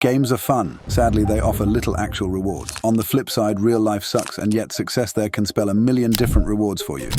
Games are fun. Sadly, they offer little actual rewards. On the flip side, real life sucks, and yet success there can spell a million different rewards for you.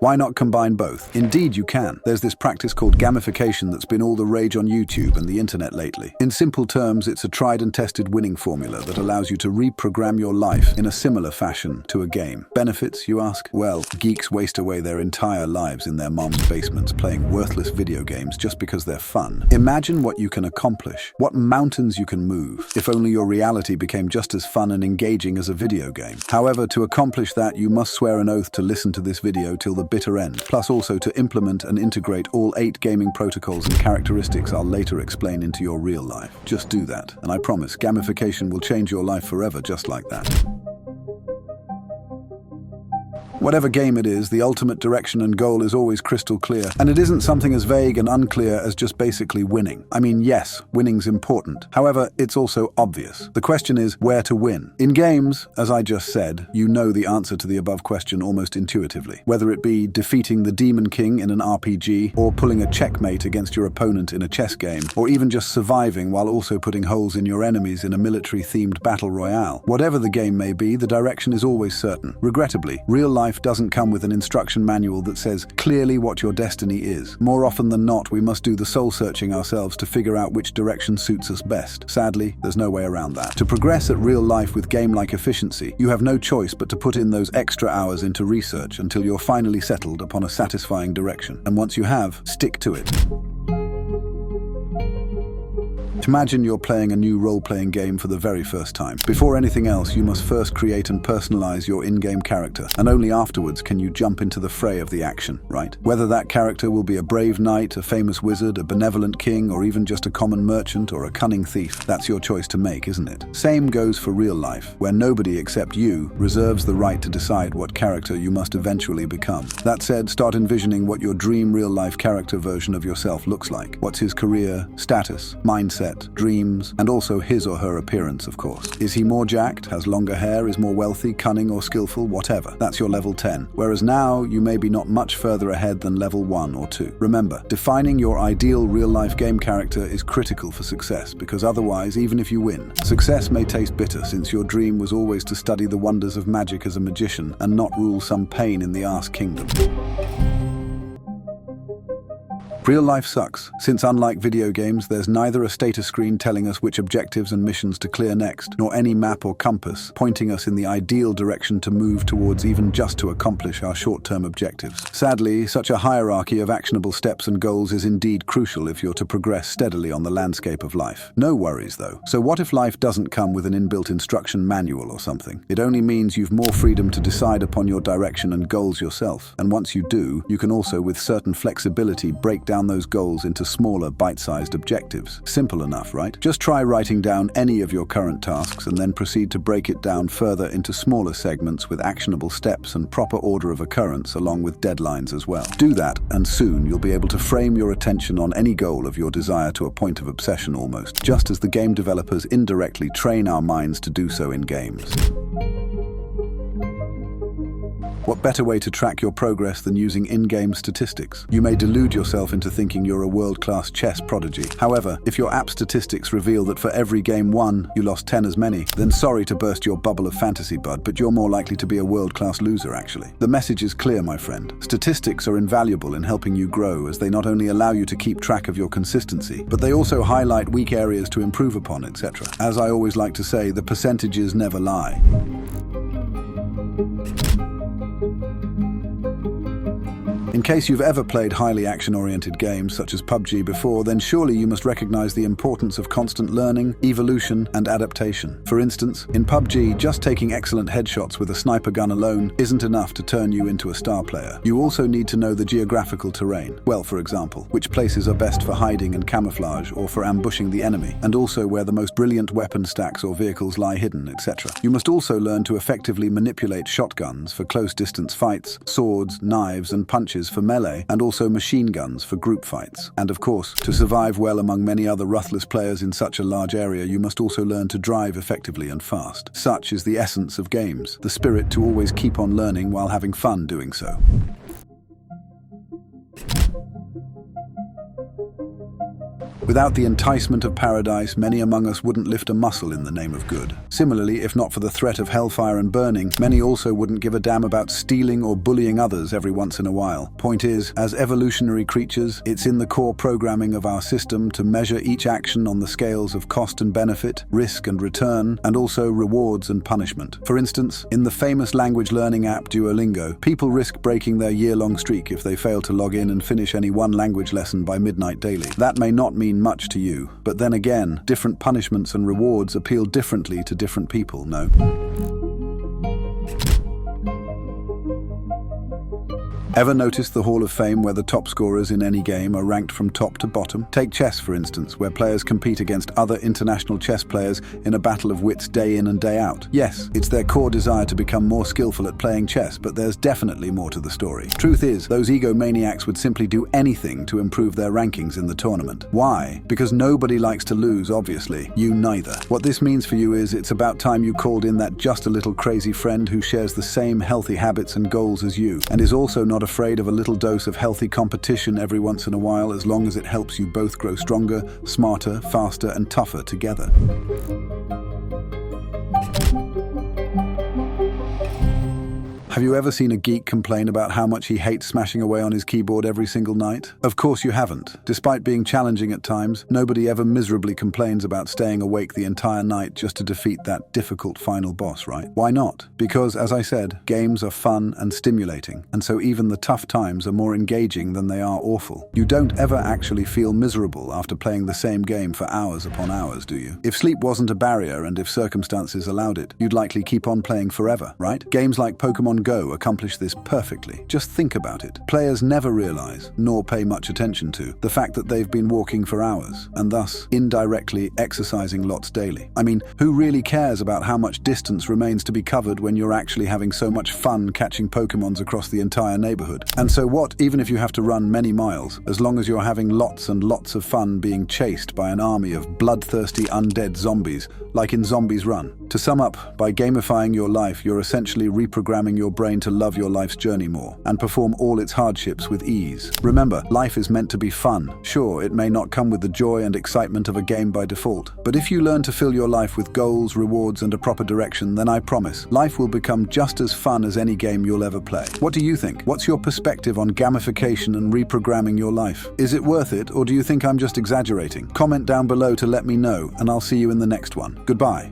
Why not combine both? Indeed, you can. There's this practice called gamification that's been all the rage on YouTube and the internet lately. In simple terms, it's a tried and tested winning formula that allows you to reprogram your life in a similar fashion to a game. Benefits, you ask? Well, geeks waste away their entire lives in their mom's basements playing worthless video games just because they're fun. Imagine what you can accomplish, what mountains you can move, if only your reality became just as fun and engaging as a video game. However, to accomplish that, you must swear an oath to listen to this video till the bitter end, plus also to implement and integrate all 8 gaming protocols and characteristics I'll later explain into your real life. Just do that, and I promise gamification will change your life forever just like that. Whatever game it is, the ultimate direction and goal is always crystal clear, and it isn't something as vague and unclear as just basically winning. I mean, yes, winning's important. However, it's also obvious. The question is where to win. In games, as I just said, you know the answer to the above question almost intuitively. Whether it be defeating the Demon King in an RPG, or pulling a checkmate against your opponent in a chess game, or even just surviving while also putting holes in your enemies in a military-themed battle royale. Whatever the game may be, the direction is always certain. Regrettably, real life doesn't come with an instruction manual that says clearly what your destiny is. More often than not, we must do the soul-searching ourselves to figure out which direction suits us best. Sadly, there's no way around that. To progress at real life with game-like efficiency, you have no choice but to put in those extra hours into research until you're finally settled upon a satisfying direction. And once you have, stick to it. Imagine you're playing a new role-playing game for the very first time. Before anything else, you must first create and personalize your in-game character, and only afterwards can you jump into the fray of the action, right? Whether that character will be a brave knight, a famous wizard, a benevolent king, or even just a common merchant or a cunning thief, that's your choice to make, isn't it? Same goes for real life, where nobody except you reserves the right to decide what character you must eventually become. That said, start envisioning what your dream real-life character version of yourself looks like. What's his career, status, mindset, dreams, and also his or her appearance, of course. Is he more jacked, has longer hair, is more wealthy, cunning or skillful, whatever. That's your level 10. Whereas now, you may be not much further ahead than level 1 or 2. Remember, defining your ideal real-life game character is critical for success, because otherwise, even if you win, success may taste bitter since your dream was always to study the wonders of magic as a magician and not rule some pain in the arse kingdom. Real life sucks, since unlike video games, there's neither a status screen telling us which objectives and missions to clear next, nor any map or compass pointing us in the ideal direction to move towards even just to accomplish our short-term objectives. Sadly, such a hierarchy of actionable steps and goals is indeed crucial if you're to progress steadily on the landscape of life. No worries, though. So what if life doesn't come with an inbuilt instruction manual or something? It only means you've more freedom to decide upon your direction and goals yourself. And once you do, you can also, with certain flexibility, break down those goals into smaller, bite-sized objectives. Simple enough, right? Just try writing down any of your current tasks and then proceed to break it down further into smaller segments with actionable steps and proper order of occurrence along with deadlines as well. Do that, and soon you'll be able to frame your attention on any goal of your desire to a point of obsession almost, just as the game developers indirectly train our minds to do so in games. What better way to track your progress than using in-game statistics? You may delude yourself into thinking you're a world-class chess prodigy. However, if your app statistics reveal that for every game won, you lost 10 as many, then sorry to burst your bubble of fantasy, bud, but you're more likely to be a world-class loser, actually. The message is clear, my friend. Statistics are invaluable in helping you grow, as they not only allow you to keep track of your consistency, but they also highlight weak areas to improve upon, etc. As I always like to say, the percentages never lie. In case you've ever played highly action-oriented games such as PUBG before, then surely you must recognize the importance of constant learning, evolution, and adaptation. For instance, in PUBG, just taking excellent headshots with a sniper gun alone isn't enough to turn you into a star player. You also need to know the geographical terrain. Well, for example, which places are best for hiding and camouflage or for ambushing the enemy, and also where the most brilliant weapon stacks or vehicles lie hidden, etc. You must also learn to effectively manipulate shotguns for close-distance fights, swords, knives, and punches for melee, and also machine guns for group fights. And of course, to survive well among many other ruthless players in such a large area, you must also learn to drive effectively and fast. Such is the essence of games, the spirit to always keep on learning while having fun doing so. Without the enticement of paradise, many among us wouldn't lift a muscle in the name of good. Similarly, if not for the threat of hellfire and burning, many also wouldn't give a damn about stealing or bullying others every once in a while. Point is, as evolutionary creatures, it's in the core programming of our system to measure each action on the scales of cost and benefit, risk and return, and also rewards and punishment. For instance, in the famous language learning app Duolingo, people risk breaking their year-long streak if they fail to log in and finish any one language lesson by midnight daily. That may not mean much to you, but then again, different punishments and rewards appeal differently to different people, no? Ever noticed the Hall of Fame where the top scorers in any game are ranked from top to bottom? Take chess, for instance, where players compete against other international chess players in a battle of wits day in and day out. Yes, it's their core desire to become more skillful at playing chess, but there's definitely more to the story. Truth is, those egomaniacs would simply do anything to improve their rankings in the tournament. Why? Because nobody likes to lose, obviously. You neither. What this means for you is it's about time you called in that just a little crazy friend who shares the same healthy habits and goals as you, and is also not afraid of a little dose of healthy competition every once in a while, as long as it helps you both grow stronger, smarter, faster, and tougher together. Have you ever seen a geek complain about how much he hates smashing away on his keyboard every single night? Of course you haven't. Despite being challenging at times, nobody ever miserably complains about staying awake the entire night just to defeat that difficult final boss, right? Why not? Because, as I said, games are fun and stimulating, and so even the tough times are more engaging than they are awful. You don't ever actually feel miserable after playing the same game for hours upon hours, do you? If sleep wasn't a barrier and if circumstances allowed it, you'd likely keep on playing forever, right? Games like Pokemon Go accomplish this perfectly. Just think about it. Players never realize, nor pay much attention to, the fact that they've been walking for hours, and thus indirectly exercising lots daily. I mean, who really cares about how much distance remains to be covered when you're actually having so much fun catching Pokemons across the entire neighborhood? And so what, even if you have to run many miles, as long as you're having lots and lots of fun being chased by an army of bloodthirsty undead zombies, like in Zombies Run? To sum up, by gamifying your life, you're essentially reprogramming your brain to love your life's journey more and perform all its hardships with ease. Remember, life is meant to be fun. Sure, it may not come with the joy and excitement of a game by default, but if you learn to fill your life with goals, rewards, and a proper direction, then I promise, life will become just as fun as any game you'll ever play. What do you think? What's your perspective on gamification and reprogramming your life? Is it worth it, or do you think I'm just exaggerating? Comment down below to let me know, and I'll see you in the next one. Goodbye.